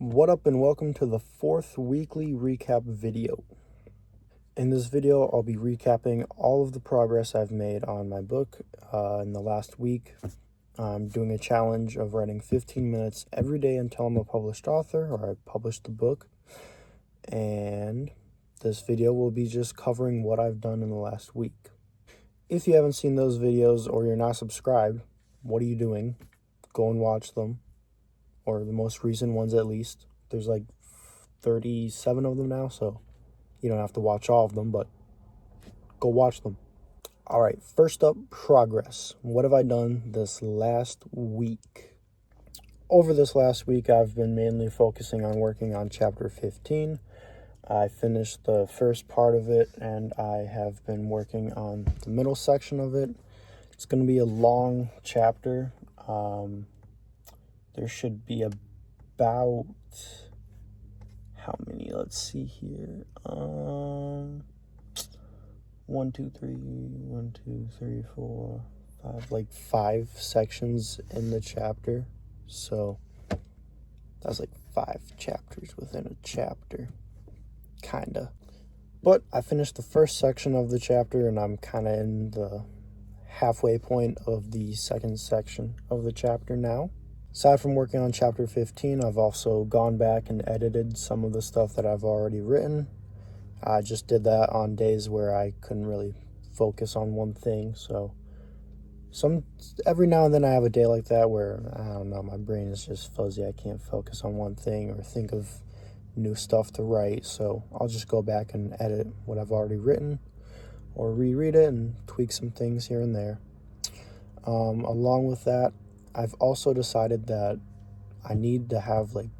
What up and welcome to the 4th weekly recap video. In this video, I'll be recapping all of the progress I've made on my book in the last week. I'm doing a challenge of writing 15 minutes every day until I'm a published author or I publish the book. And this video will be just covering what I've done in the last week. If you haven't seen those videos or you're not subscribed, what are you doing? Go and watch them. Or the most recent ones at least. There's like 37 of them now, so you don't have to watch all of them, but go watch them. All right, first up, progress. What have I done this last week? Over this last week, I've been mainly focusing on working on chapter 15. I finished the first part of it, and I have been working on the middle section of it. It's going to be a long chapter. There should be about, how many? Let's see here. 1, 2, 3, 4, 5, like 5 sections in the chapter. So that's like 5 chapters within a chapter, kinda. But I finished the first section of the chapter, and I'm kind of in the halfway point of the second section of the chapter now. Aside from working on chapter 15, I've also gone back and edited some of the stuff that I've already written. I just did that on days where I couldn't really focus on one thing. So every now and then I have a day like that where, I don't know, my brain is just fuzzy. I can't focus on one thing or think of new stuff to write. So I'll just go back and edit what I've already written or reread it and tweak some things here and there. Along with that, I've also decided that I need to have like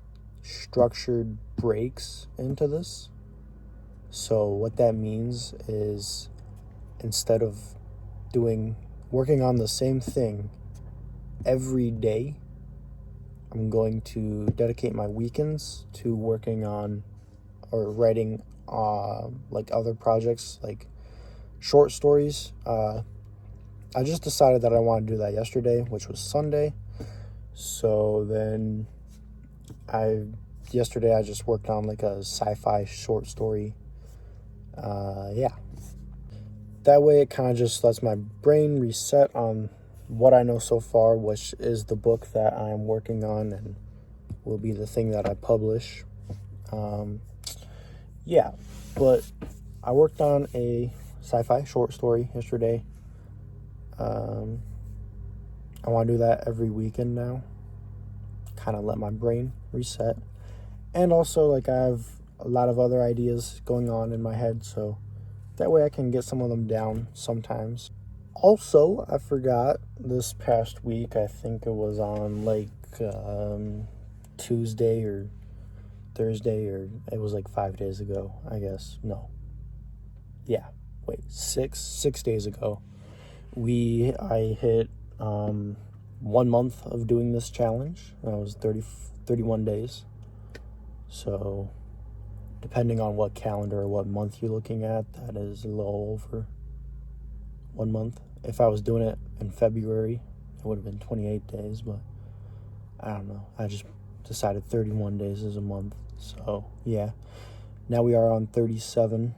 structured breaks into this. So what that means is instead of working on the same thing every day, I'm going to dedicate my weekends to working on or writing like other projects like short stories. I just decided that I want to do that yesterday, which was Sunday. So then yesterday I just worked on like a sci-fi short story. Yeah. That way it kind of just lets my brain reset on what I know so far, which is the book that I'm working on and will be the thing that I publish. Yeah, but I worked on a sci-fi short story yesterday. I want to do that every weekend now, kind of let my brain reset. And also, like, I have a lot of other ideas going on in my head, so that way I can get some of them down sometimes. Also, I forgot, this past week, I think it was on like Tuesday or Thursday, or it was like 5 days ago, I guess. No. Yeah, wait, 6 days ago. I hit 1 month of doing this challenge. That was 31 days. So depending on what calendar or what month you're looking at, that is a little over 1 month. If I was doing it in February, it would have been 28 days, but I don't know. I just decided 31 days is a month. So yeah, now we are on 37.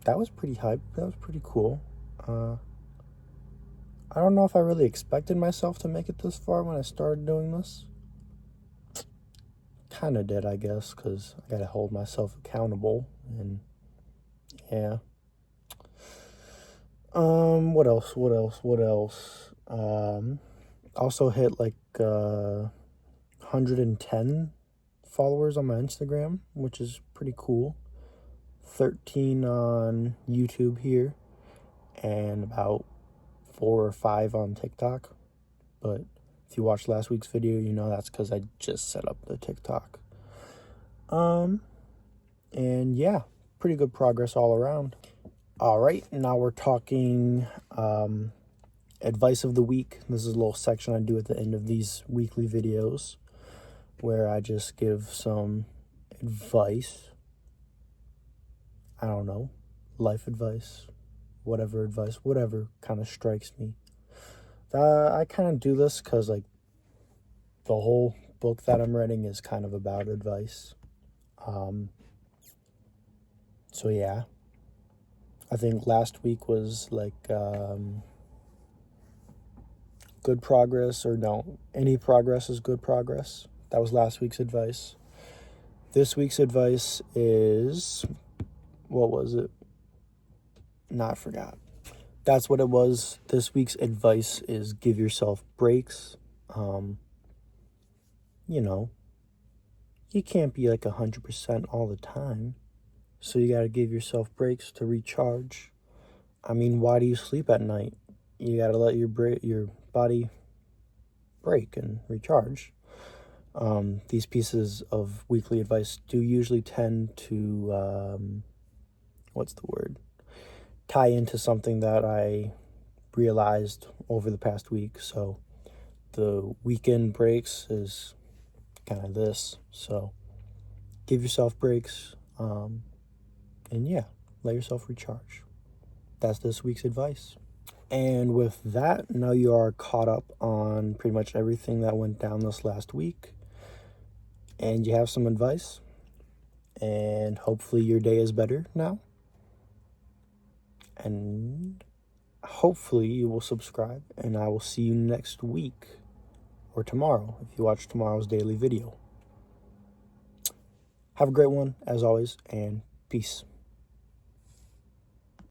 That was pretty hype. That was pretty cool. I don't know if I really expected myself to make it this far when I started doing this. Kind of did, I guess, because I got to hold myself accountable. And yeah. What else? Also hit like 110 followers on my Instagram, which is pretty cool. 13 on YouTube here, and about 4 or 5 on TikTok. But if you watched last week's video, you know that's because I just set up the TikTok. And yeah, pretty good progress all around. All right, now we're talking advice of the week. This is a little section I do at the end of these weekly videos where I just give some advice. I don't know, life advice, whatever kind of strikes me. I kind of do this because like the whole book that I'm writing is kind of about advice. So yeah, I think last week was like good progress, or no, any progress is good progress. That was last week's advice. This week's advice is, what was it? No, I forgot. That's what it was. This week's advice is give yourself breaks. You know, you can't be like 100% all the time. So you got to give yourself breaks to recharge. I mean, why do you sleep at night? You got to let your body break and recharge. These pieces of weekly advice do usually tend to, tie into something that I realized over the past week. So the weekend breaks is kind of this. So give yourself breaks, and yeah, let yourself recharge. That's this week's advice. And with that, now you are caught up on pretty much everything that went down this last week. And you have some advice. And hopefully your day is better now. And hopefully you will subscribe. And I will see you next week. Or tomorrow, if you watch tomorrow's daily video. Have a great one, as always, and peace.